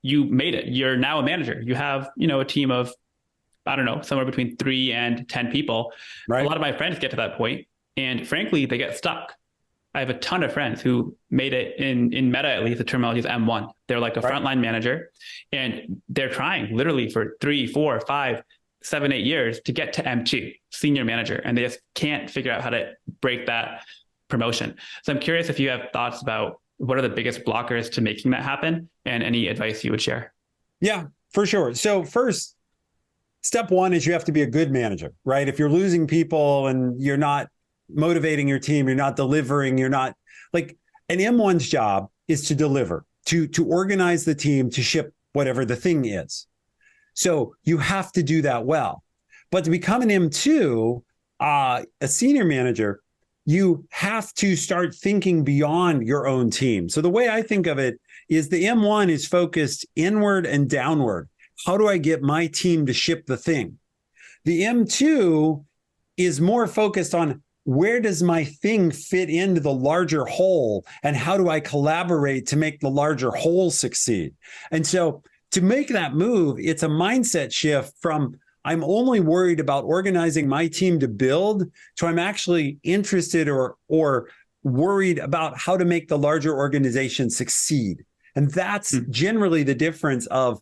you made it. You're now a manager. You have, a team of, I don't know, somewhere between 3 and 10 people. A Right. lot of my friends get to that point, and frankly, they get stuck. I have a ton of friends who made it in Meta, at least the terminology is M1. They're like a Right. frontline manager, and they're trying literally for 3, 4, 5, 7, 8 years to get to M2, senior manager, and they just can't figure out how to break that promotion. So I'm curious if you have thoughts about what are the biggest blockers to making that happen and any advice you would share. Yeah, for sure. So first, step one is you have to be a good manager, right? If you're losing people and you're not motivating your team, you're not delivering, you're not like an M1's job is to deliver, to organize the team, to ship whatever the thing is. So you have to do that well. But to become an M2, a senior manager, you have to start thinking beyond your own team. So the way I think of it is the M1 is focused inward and downward. How do I get my team to ship the thing? The M2 is more focused on where does my thing fit into the larger whole and how do I collaborate to make the larger whole succeed? And so to make that move, it's a mindset shift from I'm only worried about organizing my team to build to I'm actually interested or worried about how to make the larger organization succeed. And that's generally the difference of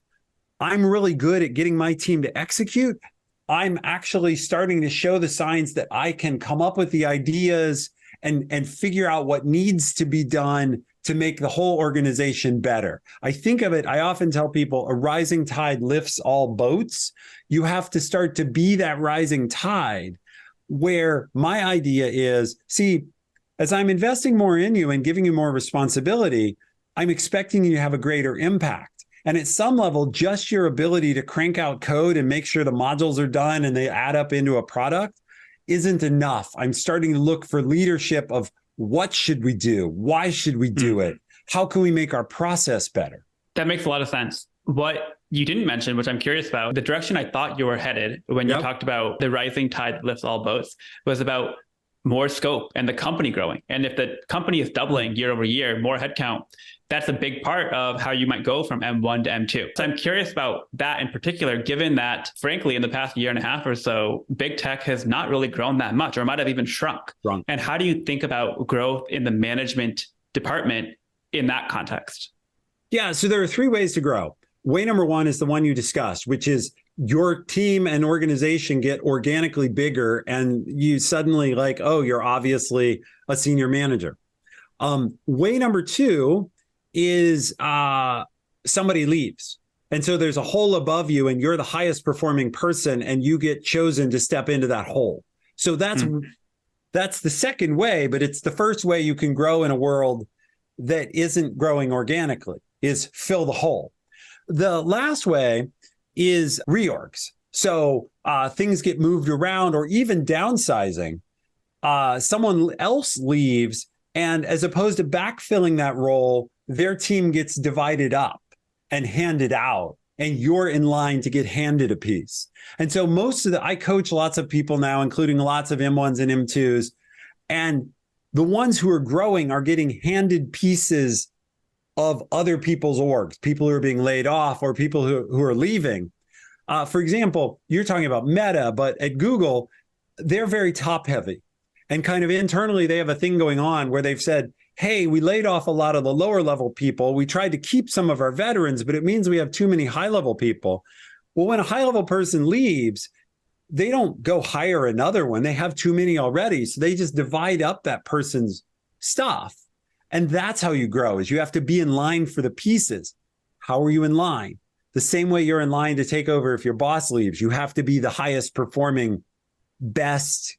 I'm really good at getting my team to execute. I'm actually starting to show the signs that I can come up with the ideas and figure out what needs to be done to make the whole organization better. I think of it, I often tell people a rising tide lifts all boats. You have to start to be that rising tide where my idea is, see, as I'm investing more in you and giving you more responsibility, I'm expecting you to have a greater impact. And at some level, just your ability to crank out code and make sure the modules are done and they add up into a product isn't enough. I'm starting to look for leadership of what should we do? Why should we do it? How can we make our process better? That makes a lot of sense. What you didn't mention, which I'm curious about, the direction I thought you were headed when you talked about the rising tide lifts all boats was about more scope and the company growing. And if the company is doubling year over year, more headcount, that's a big part of how you might go from M1 to M2. So I'm curious about that in particular, given that, frankly, in the past year and a half or so, big tech has not really grown that much or might have even shrunk. Wrong. And how do you think about growth in the management department in that context? Yeah, so there are 3 ways to grow. Way number 1 is the one you discussed, which is your team and organization get organically bigger and you suddenly like, oh, you're obviously a senior manager. Way number 2 is somebody leaves. And so there's a hole above you and you're the highest performing person and you get chosen to step into that hole. So that's the second way, but it's the first way you can grow in a world that isn't growing organically, is fill the hole. The last way is reorgs. So things get moved around or even downsizing. Someone else leaves and as opposed to backfilling that role, their team gets divided up and handed out and you're in line to get handed a piece. And so I coach lots of people now, including lots of M1s and M2s. And the ones who are growing are getting handed pieces of other people's orgs, people who are being laid off or people who are leaving. For example, you're talking about Meta, but at Google, they're very top heavy. And kind of internally, they have a thing going on where they've said, hey, we laid off a lot of the lower level people. We tried to keep some of our veterans, but it means we have too many high level people. Well, when a high level person leaves, they don't go hire another one. They have too many already. So they just divide up that person's stuff. And that's how you grow, is you have to be in line for the pieces. How are you in line? The same way you're in line to take over if your boss leaves. You have to be the highest performing, best,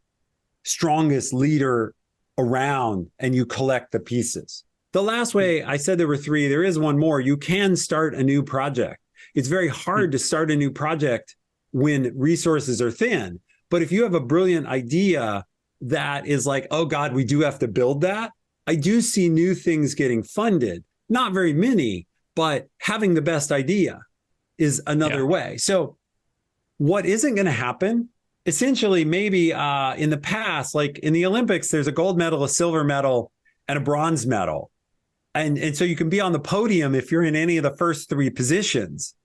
strongest leader around, and you collect the pieces. The last way, I said there were 3, there is one more. You can start a new project. It's very hard to start a new project when resources are thin. But if you have a brilliant idea that is like, oh God, we do have to build that, I do see new things getting funded. Not very many, but having the best idea is another way. So what isn't going to happen? Essentially, maybe in the past, like in the Olympics, there's a gold medal, a silver medal, and a bronze medal. And so you can be on the podium if you're in any of the first three positions.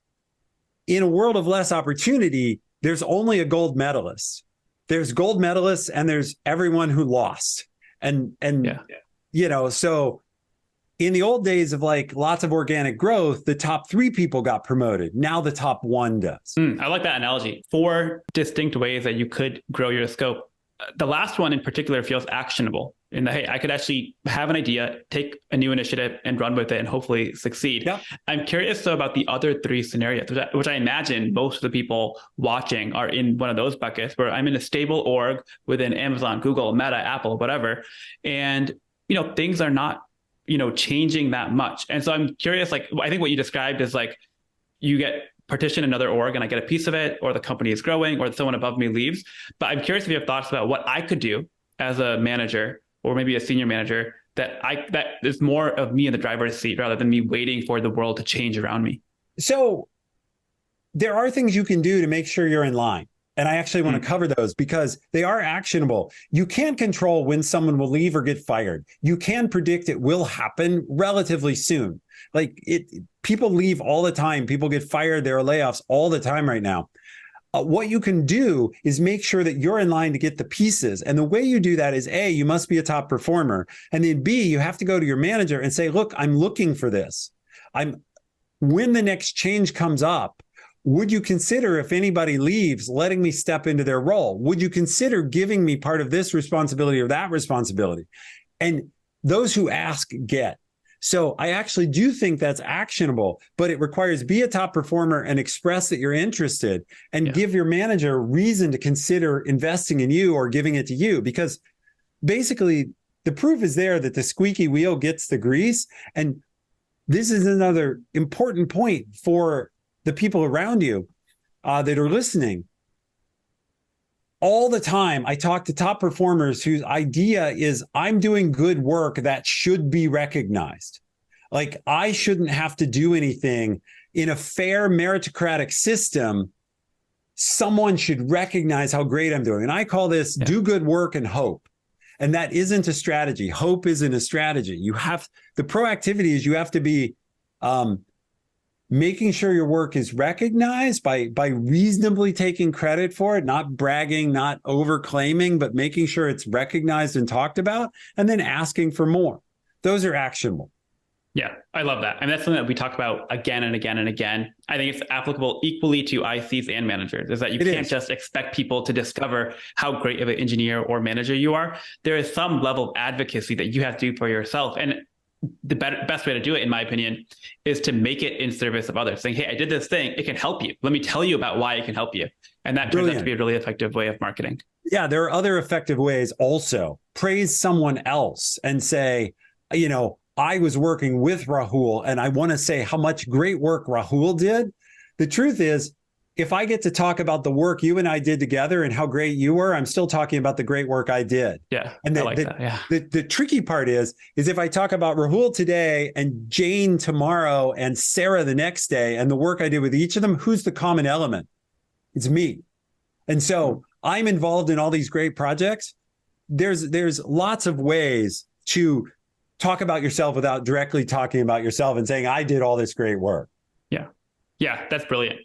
In a world of less opportunity, there's only a gold medalist. There's gold medalists and there's everyone who lost. And so in the old days of like lots of organic growth, the top three people got promoted. Now the top one does. I like that analogy. 4 distinct ways that you could grow your scope. The last one in particular feels actionable in that, hey, I could actually have an idea, take a new initiative and run with it and hopefully succeed. Yep. I'm curious though about the other 3 scenarios, which I imagine most of the people watching are in one of those buckets where I'm in a stable org within Amazon, Google, Meta, Apple, whatever. And, things are not, changing that much. And so I'm curious, like, I think what you described is like, you get partition another org and I get a piece of it, or the company is growing, or someone above me leaves. But I'm curious if you have thoughts about what I could do as a manager or maybe a senior manager that is more of me in the driver's seat rather than me waiting for the world to change around me. So there are things you can do to make sure you're in line. And I actually want to cover those because they are actionable. You can't control when someone will leave or get fired. You can predict it will happen relatively soon. Like people leave all the time. People get fired. There are layoffs all the time right now. What you can do is make sure that you're in line to get the pieces. And the way you do that is A, you must be a top performer. And then B, you have to go to your manager and say, look, I'm looking for this. When the next change comes up, would you consider, if anybody leaves, letting me step into their role? Would you consider giving me part of this responsibility or that responsibility? And those who ask get. So I actually do think that's actionable, but it requires be a top performer and express that you're interested and give your manager reason to consider investing in you or giving it to you. Because basically the proof is there that the squeaky wheel gets the grease. And this is another important point for the people around you that are listening. All the time, I talk to top performers whose idea is I'm doing good work that should be recognized. Like I shouldn't have to do anything. In a fair meritocratic system, someone should recognize how great I'm doing. And I call this do good work and hope. And that isn't a strategy. Hope isn't a strategy. The proactivity is you have to be making sure your work is recognized by reasonably taking credit for it, not bragging, not overclaiming, but making sure it's recognized and talked about, and then asking for more. Those are actionable. Yeah, I love that. And that's something that we talk about again and again and again. I think it's applicable equally to ICs and managers, is that you can't just expect people to discover how great of an engineer or manager you are. There is some level of advocacy that you have to do for yourself. And the best way to do it, in my opinion, is to make it in service of others, saying, hey, I did this thing. It can help you. Let me tell you about why it can help you. And that turns out to be a really effective way of marketing. Yeah, there are other effective ways also. Praise someone else and say, I was working with Rahul and I want to say how much great work Rahul did. The truth is, if I get to talk about the work you and I did together and how great you were, I'm still talking about the great work I did. Yeah, and I like that. Yeah. The tricky part is if I talk about Rahul today and Jane tomorrow and Sarah the next day and the work I did with each of them, who's the common element? It's me. And so I'm involved in all these great projects. There's lots of ways to talk about yourself without directly talking about yourself and saying, I did all this great work. Yeah, that's brilliant.